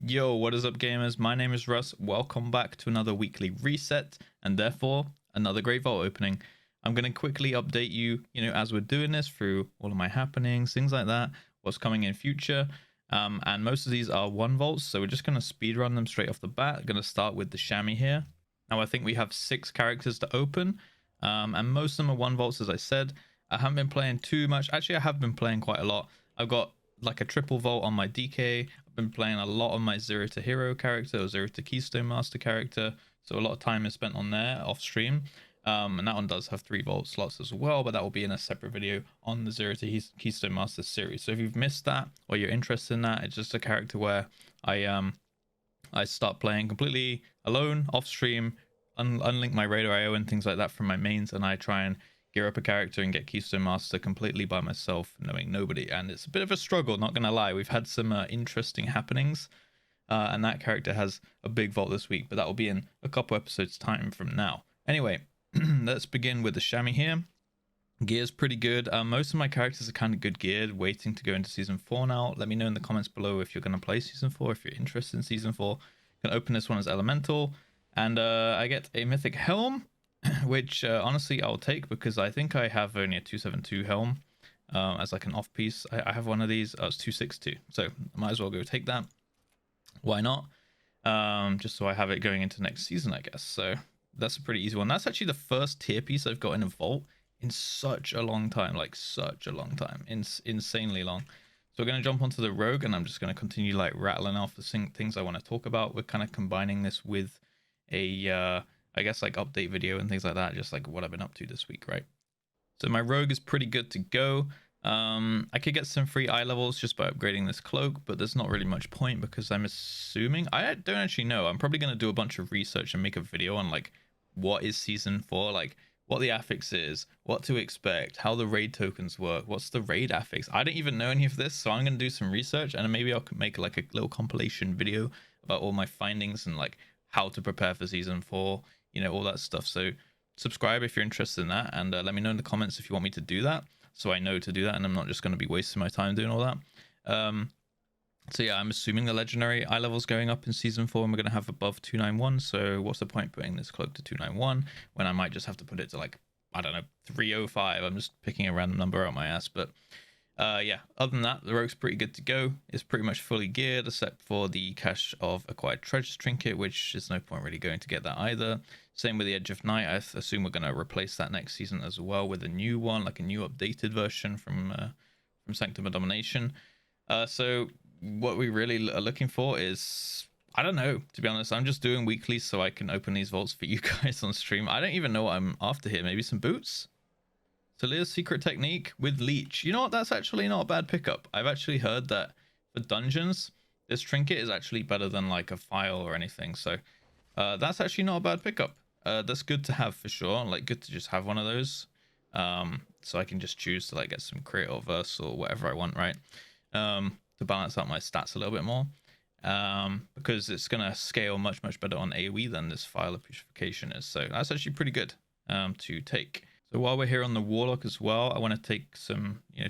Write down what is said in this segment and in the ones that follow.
Yo, what is up, gamers? My name is Russ. Welcome back to another weekly reset and therefore another great vault opening. I'm going to quickly update you, as we're doing this through all of my happenings, things like that, what's coming in future. And most of these are 1 vaults, so we're just going to speed run them straight off the bat. Going to start with the Shammy here. Now, I think we have 6 characters to open, and most of them are 1 vaults, as I said. I haven't been playing too much. Actually, I have been playing quite a lot. I've got like a triple vault on my DK. I've been playing a lot on my 0 to Hero character or 0 to Keystone Master character, so a lot of time is spent on there off stream. And that one does have 3 vault slots as well, but that will be in a separate video on the 0 to Keystone Master series. So if you've missed that or you're interested in that, it's just a character where I start playing completely alone off stream, unlink my Radar IO and things like that from my mains, and I try and gear up a character and get Keystone Master completely by myself, knowing nobody. And it's a bit of a struggle, not gonna lie. We've had some interesting happenings, and that character has a big vault this week, but that will be in a couple episodes time from now. Anyway, let's begin with the Shammy here. Gear's pretty good. Most of my characters are kind of good geared, waiting to go into season 4 now. Let me know in the comments below if you're going to play season 4, if you're interested in season 4. I'm gonna open this one as elemental, and I get a mythic helm, which honestly I'll take because I think I have only a 272 helm as like an off piece. I have one of these. It's 262, so I might as well go take that. Why not? Just so I have it going into next season, I guess. So that's a pretty easy one. That's actually the first tier piece I've got in a vault in such a long time, like such a long time, insanely long. So we're going to jump onto the rogue, and I'm just going to continue like rattling off the things I want to talk about. We're kind of combining this with a I guess like update video and things like that, just like what I've been up to this week, right? So my rogue is pretty good to go. I could get some free eye levels just by upgrading this cloak, but there's not really much point because I'm assuming, I don't actually know. I'm probably going to do a bunch of research and make a video on like what is season 4, like what the affix is, what to expect, how the raid tokens work, what's the raid affix. I don't even know any of this, so I'm going to do some research, and maybe I'll make like a little compilation video about all my findings and like how to prepare for season 4, all that stuff. So subscribe if you're interested in that, and let me know in the comments if you want me to do that, so I know to do that and I'm not just going to be wasting my time doing all that. So yeah, I'm assuming the legendary eye level's going up in season 4, and we're going to have above 291. So what's the point putting this cloak to 291 when I might just have to put it to like, I don't know, 305. I'm just picking a random number out my ass. But yeah, other than that, the rogue's pretty good to go. It's pretty much fully geared except for the cache of acquired treasures trinket, which there's no point really going to get that either. Same with the Edge of Night. I assume we're going to replace that next season as well with a new one, like a new updated version from Sanctum of Domination. So what we really are looking for is, I don't know, to be honest. I'm just doing weekly so I can open these vaults for you guys on stream. I don't even know what I'm after here. Maybe some boots? Salia's secret technique with leech. You know what? That's actually not a bad pickup. I've actually heard that for dungeons, this trinket is actually better than like a file or anything. So that's actually not a bad pickup. That's good to have for sure. Like, good to just have one of those. So I can just choose to like get some crit or verse or whatever I want, right? To balance out my stats a little bit more. Because it's going to scale much better on AoE than this file of purification is. So that's actually pretty good to take. So while we're here on the Warlock as well, I want to take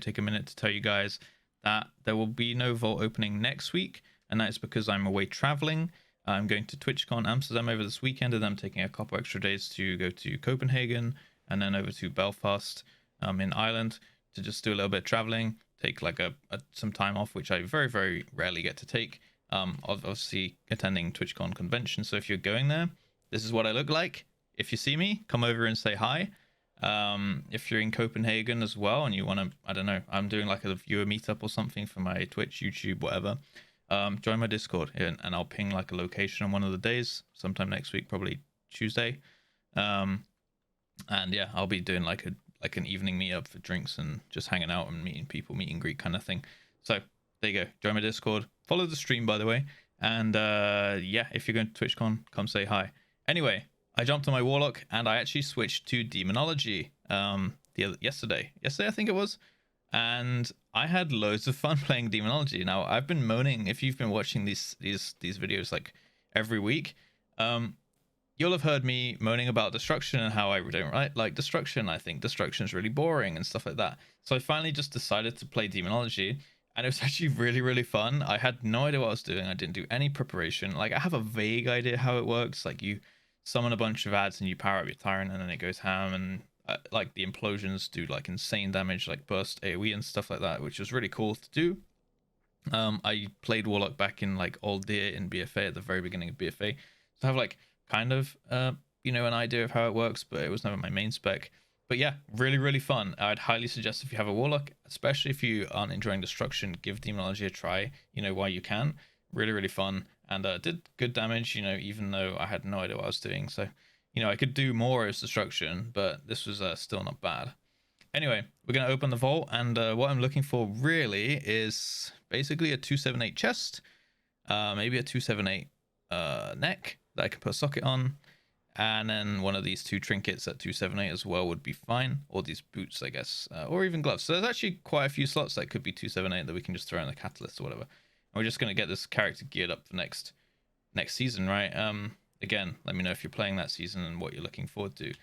take a minute to tell you guys that there will be no vault opening next week, and that is because I'm away traveling. I'm going to TwitchCon Amsterdam over this weekend, and I'm taking a couple extra days to go to Copenhagen and then over to Belfast in Ireland to just do a little bit of traveling, take like some time off, which I very rarely get to take. Obviously attending TwitchCon convention. So if you're going there, this is what I look like. If you see me, come over and say hi. If you're in Copenhagen as well and you want to, I don't know, I'm doing like a viewer meetup or something for my Twitch, YouTube, whatever, join my Discord and I'll ping like a location on one of the days, sometime next week, probably Tuesday. And yeah, I'll be doing like an evening meetup for drinks and just hanging out and meeting people, meet and greet kind of thing. So there you go, join my Discord, follow the stream by the way, and yeah, if you're going to TwitchCon, come say hi. Anyway, I jumped on my Warlock and I actually switched to Demonology yesterday I think it was, and I had loads of fun playing Demonology. Now I've been moaning, if you've been watching these videos like every week, you'll have heard me moaning about destruction and how I don't like destruction. I think destruction is really boring and stuff like that. So I finally just decided to play Demonology, and it was actually really, really fun. I had no idea what I was doing. I didn't do any preparation. Like, I have a vague idea how it works. Like, you summon a bunch of ads and you power up your tyrant, and then it goes ham, and like the implosions do like insane damage, like burst AoE and stuff like that, which was really cool to do. I played Warlock back in like old deer in BFA at the very beginning of BFA, so I have like kind of an idea of how it works, but it was never my main spec. But yeah, really, really fun. I'd highly suggest if you have a Warlock, especially if you aren't enjoying Destruction, give Demonology a try, while you can. Really, really fun, and did good damage, even though I had no idea what I was doing. So, I could do more as Destruction, but this was still not bad. Anyway, we're going to open the vault, and what I'm looking for really is basically a 278 chest, maybe a 278 neck that I can put a socket on, and then one of these 2 trinkets at 278 as well would be fine, or these boots, I guess, or even gloves. So there's actually quite a few slots that could be 278 that we can just throw in the catalyst or whatever. And we're just going to get this character geared up for next season, right? Again, let me know if you're playing that season and what you're looking forward to.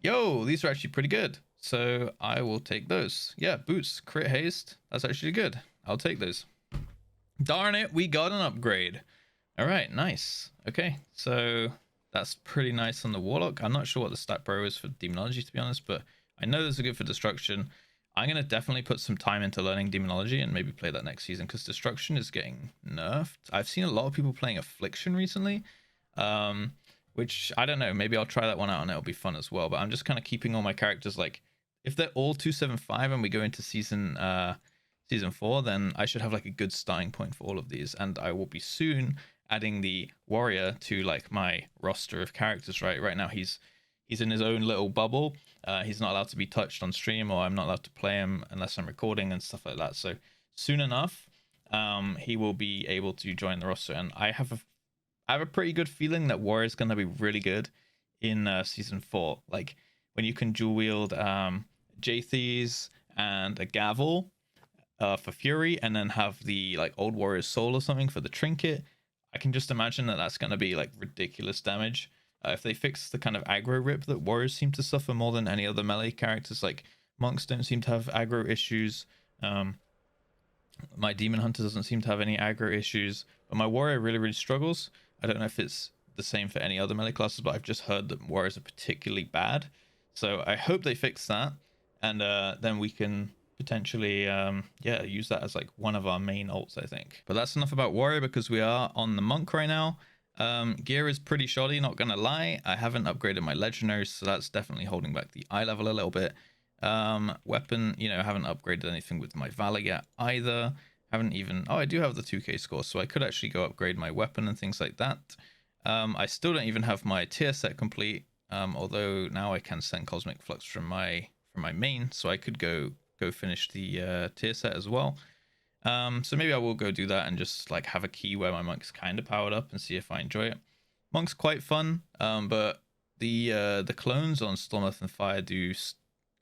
Yo, these are actually pretty good, so I will take those. Yeah, boots, crit haste, that's actually good. I'll take those. Darn it, we got an upgrade. All right, nice. Okay, so that's pretty nice on the Warlock. I'm not sure what the stat pro is for Demonology, to be honest, but I know those are good for Destruction. I'm going to definitely put some time into learning Demonology and maybe play that next season, because Destruction is getting nerfed. I've seen a lot of people playing Affliction recently, which I don't know. Maybe I'll try that one out and it'll be fun as well. But I'm just kind of keeping all my characters, like, if they're all 275 and we go into season 4, then I should have like a good starting point for all of these, and I will be soon adding the warrior to like my roster of characters. Right now he's in his own little bubble. He's not allowed to be touched on stream, or I'm not allowed to play him unless I'm recording and stuff like that. So soon enough, he will be able to join the roster, and I have a pretty good feeling that warrior is going to be really good in season 4. Like, when you can dual wield Jathies and a gavel for Fury, and then have the like old warrior's soul or something for the trinket, I can just imagine that that's going to be like ridiculous damage. If they fix the kind of aggro rip that warriors seem to suffer more than any other melee characters, like monks don't seem to have aggro issues. My demon hunter doesn't seem to have any aggro issues, but my warrior really, really struggles. I don't know if it's the same for any other melee classes, but I've just heard that warriors are particularly bad. So I hope they fix that, and then we can potentially use that as like one of our main ults, I think. But that's enough about warrior, because we are on the monk right now. Gear is pretty shoddy, not gonna lie. I haven't upgraded my legendaries, so that's definitely holding back the eye level a little bit. Weapon, I haven't upgraded anything with my valor yet either. I do have the 2k score, so I could actually go upgrade my weapon and things like that. I still don't even have my tier set complete, although now I can send Cosmic Flux from my main, so I could go finish the tier set as well. So maybe I will go do that and just like have a key where my monk's kind of powered up and see if I enjoy it. Monk's quite fun, but the clones on Storm, Earth, and Fire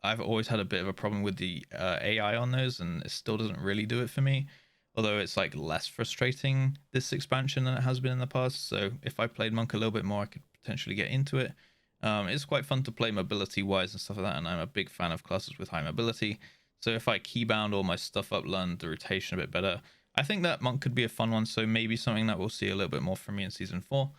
I've always had a bit of a problem with the AI on those, and it still doesn't really do it for me. Although it's like less frustrating this expansion than it has been in the past. So if I played Monk a little bit more, I could potentially get into it. It's quite fun to play mobility wise and stuff like that, and I'm a big fan of classes with high mobility. So if I keybound all my stuff up, learn the rotation a bit better, I think that Monk could be a fun one. So maybe something that we'll see a little bit more from me in season 4.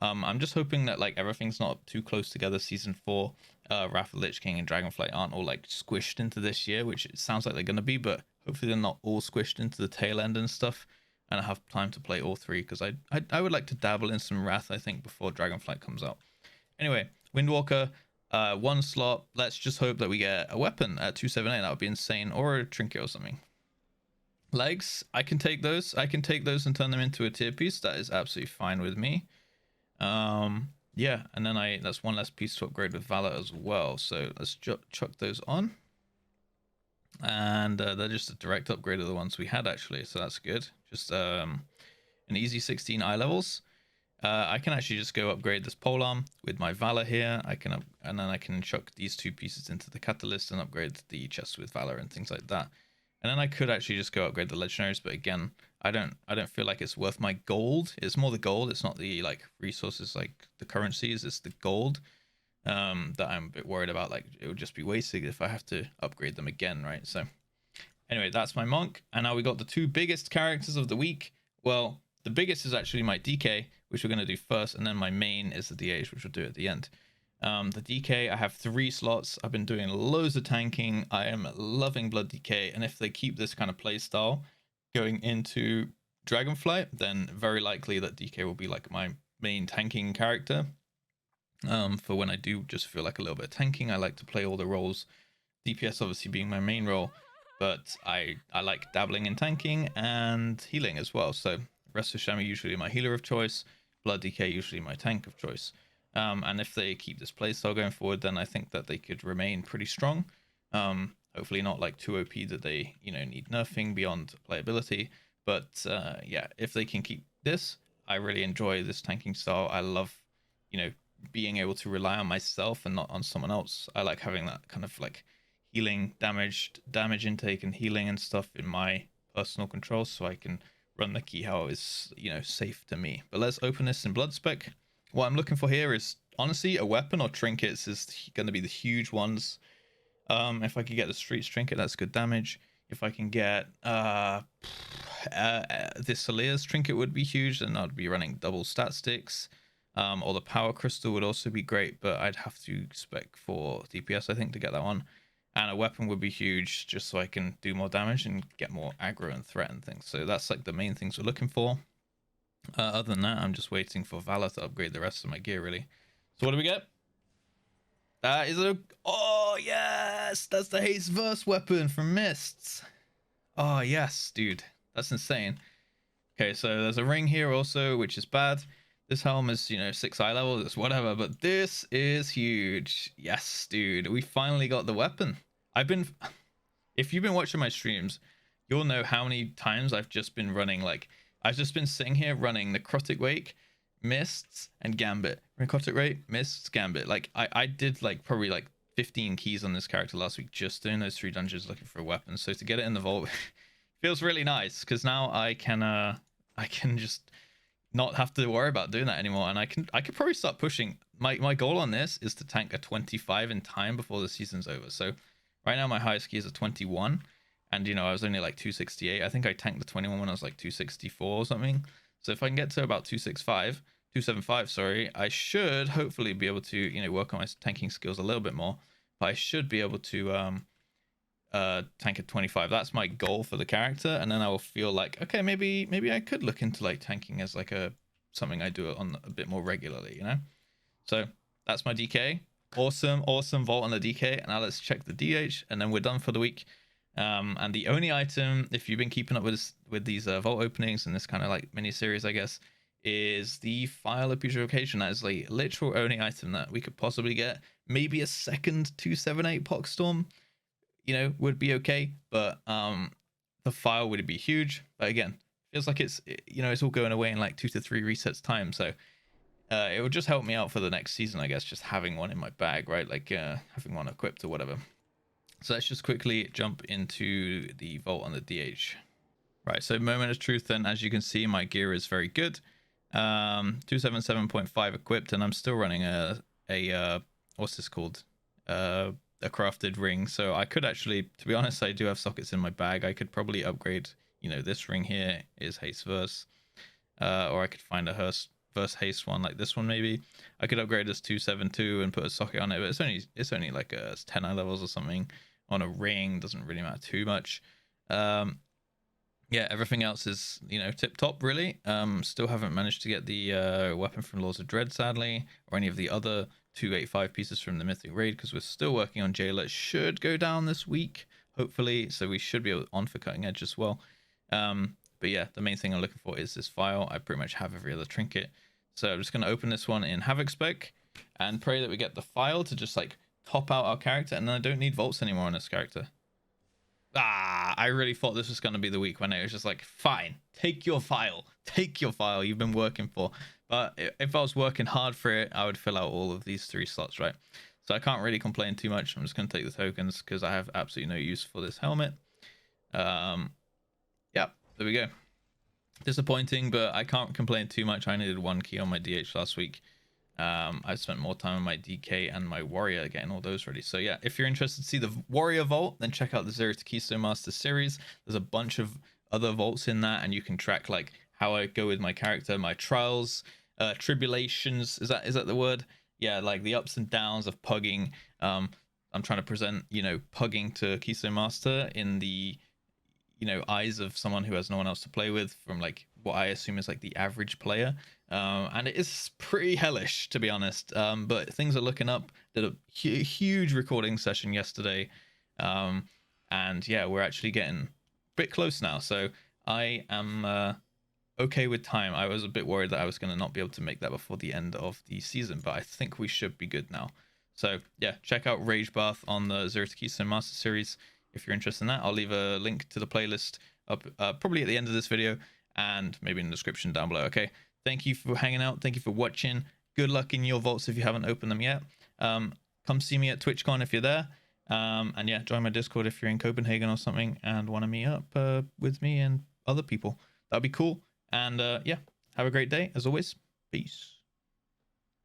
I'm just hoping that like everything's not too close together. Season 4, Wrath of the Lich King and Dragonflight aren't all like squished into this year, which it sounds like they're gonna be, but hopefully they're not all squished into the tail end and stuff, and I have time to play all 3, because I would like to dabble in some Wrath, I think, before Dragonflight comes out. Anyway, Windwalker, 1 slot. Let's just hope that we get a weapon at 278. That would be insane, or a trinket or something. Legs, I can take those. I can take those and turn them into a tier piece. That is absolutely fine with me. Yeah, and then that's 1 less piece to upgrade with Valor as well. So let's chuck those on. And they're just a direct upgrade of the ones we had, actually, so that's good. Just an easy 16 eye levels. I can actually just go upgrade this polearm with my Valor here. And then I can chuck these 2 pieces into the catalyst and upgrade the chest with Valor and things like that. And then I could actually just go upgrade the legendaries, but again, I don't feel like it's worth my gold. It's more the gold. It's not the like resources, like the currencies. It's the gold that I'm a bit worried about. Like, it would just be wasted if I have to upgrade them again, right? So Anyway, that's my monk. And now we got the two biggest characters of the week. Well, the biggest is actually my DK, which we're going to do first. And then my main is the DH, which we'll do at the end. The DK, I have 3 slots. I've been doing loads of tanking. I am loving Blood DK. And if they keep this kind of play style going into Dragonflight, then very likely that DK will be like my main tanking character. For when I do just feel like a little bit of tanking, I like to play all the roles. DPS obviously being my main role, but I like dabbling in tanking and healing as well. So Rest of Shammy usually my healer of choice, Blood DK usually my tank of choice. And if they keep this playstyle going forward, then I think that they could remain pretty strong. Hopefully not like too OP that they, you know, need nerfing beyond playability. But yeah, if they can keep this, I really enjoy this tanking style. I love, you know, being able to rely on myself and not on someone else. I like having that kind of like healing, damage intake and healing and stuff in my personal control, so I can run the key how is, you know, safe to me. But let's open this in Blood Spec. What I'm looking for here is honestly a weapon or trinkets is going to be the huge ones. If I could get the Streets trinket, that's good damage. If I can get this Salia's trinket would be huge, then I'd be running double stat sticks. Or the power crystal would also be great, but I'd have to spec for DPS I think to get that one. And a weapon would be huge just so I can do more damage and get more aggro and threat and things. So that's like the main things we're looking for. Other than that, I'm just waiting for Valor to upgrade the rest of my gear really. So what do we get? That is a... Oh yes! That's the Haste Verse weapon from Mists. Oh yes, dude. That's insane. Okay, so there's a ring here also, which is bad. This helm is, you know, 6 eye level, it's whatever, but this is huge. Yes, dude, we finally got the weapon. If you've been watching my streams, you'll know how many times I've just been running, like, I've just been sitting here running Necrotic Wake, Mists, and Gambit. Necrotic Wake, Mists, Gambit. Like, I did, like, probably, like, 15 keys on this character last week, just doing those 3 dungeons looking for a weapon. So to get it in the vault feels really nice, because now I can just not have to worry about doing that anymore, and I could probably start pushing. My goal on this is to tank a 25 in time before the season's over. So right now my highest key is a 21, and you know I was only like 268. I think I tanked the 21 when I was like 264 or something. So if I can get to about 275, sorry, I should hopefully be able to, you know, work on my tanking skills a little bit more. But I should be able to tank at 25. That's my goal for the character, and then I will feel like, okay, maybe I could look into like tanking as like something I do on a bit more regularly, you know. So that's my DK. Awesome vault on the DK. Now let's check the DH, and then we're done for the week. And the only item, if you've been keeping up with these vault openings and this kind of like mini series, I guess, is the File of Putrefaction. That is the literal only item that we could possibly get. Maybe a second 278 Poxstorm, you know, would be okay, but the file would be huge. But again, feels like it's, you know, it's all going away in like 2 to 3 resets time, so it would just help me out for the next season, I guess, just having one in my bag, right? Like having one equipped or whatever. So let's just quickly jump into the vault on the DH. Right, so moment of truth then. As you can see, my gear is very good. 277.5 equipped, and I'm still running a what's this called, a crafted ring. So I could actually, to be honest, I do have sockets in my bag. I could probably upgrade, you know, this ring here is Haste Verse, or I could find a Verse Haste one like this one maybe. I could upgrade this 272 and put a socket on it, but it's only like a 10 eye levels or something on a ring. Doesn't really matter too much. Yeah, everything else is, you know, tip top really. Still haven't managed to get the weapon from Laws of Dread, sadly, or any of the other 285 pieces from the Mythic Raid, because we're still working on Jailer. It should go down this week, hopefully, so we should be on for Cutting Edge as well. But yeah, the main thing I'm looking for is this file. I pretty much have every other trinket, so I'm just going to open this one in Havoc Spec and pray that we get the file to just like top out our character, and then I don't need vaults anymore on this character. I really thought this was going to be the week when it was just like, fine, take your file you've been working for. But if I was working hard for it, I would fill out all of these 3 slots, right? So I can't really complain too much. I'm just going to take the tokens because I have absolutely no use for this helmet. Yeah, there we go. Disappointing, but I can't complain too much. I needed 1 key on my DH last week. I've spent more time on my DK and my warrior getting all those ready. So yeah, if you're interested to see the warrior vault, then check out the Zero to Keystone Master series. There's a bunch of other vaults in that, and you can track like how I go with my character, my trials, tribulations. Is that the word? Yeah, like the ups and downs of pugging. I'm trying to present, pugging to Keystone Master in the, eyes of someone who has no one else to play with, from like what I assume is like the average player. And it is pretty hellish, to be honest. But things are looking up. Did a huge recording session yesterday. And yeah, we're actually getting a bit close now. So I am okay with time. I was a bit worried that I was going to not be able to make that before the end of the season, but I think we should be good now. So yeah, check out Rage Bath on the Zero to Keystone Master series if you're interested in that. I'll leave a link to the playlist up probably at the end of this video, and maybe in the description down below. Okay, thank you for hanging out. Thank you for watching. Good luck in your vaults if you haven't opened them yet. Come see me at TwitchCon if you're there. And yeah, join my Discord if you're in Copenhagen or something and want to meet up with me and other people. That'd be cool. And yeah, have a great day as always. Peace.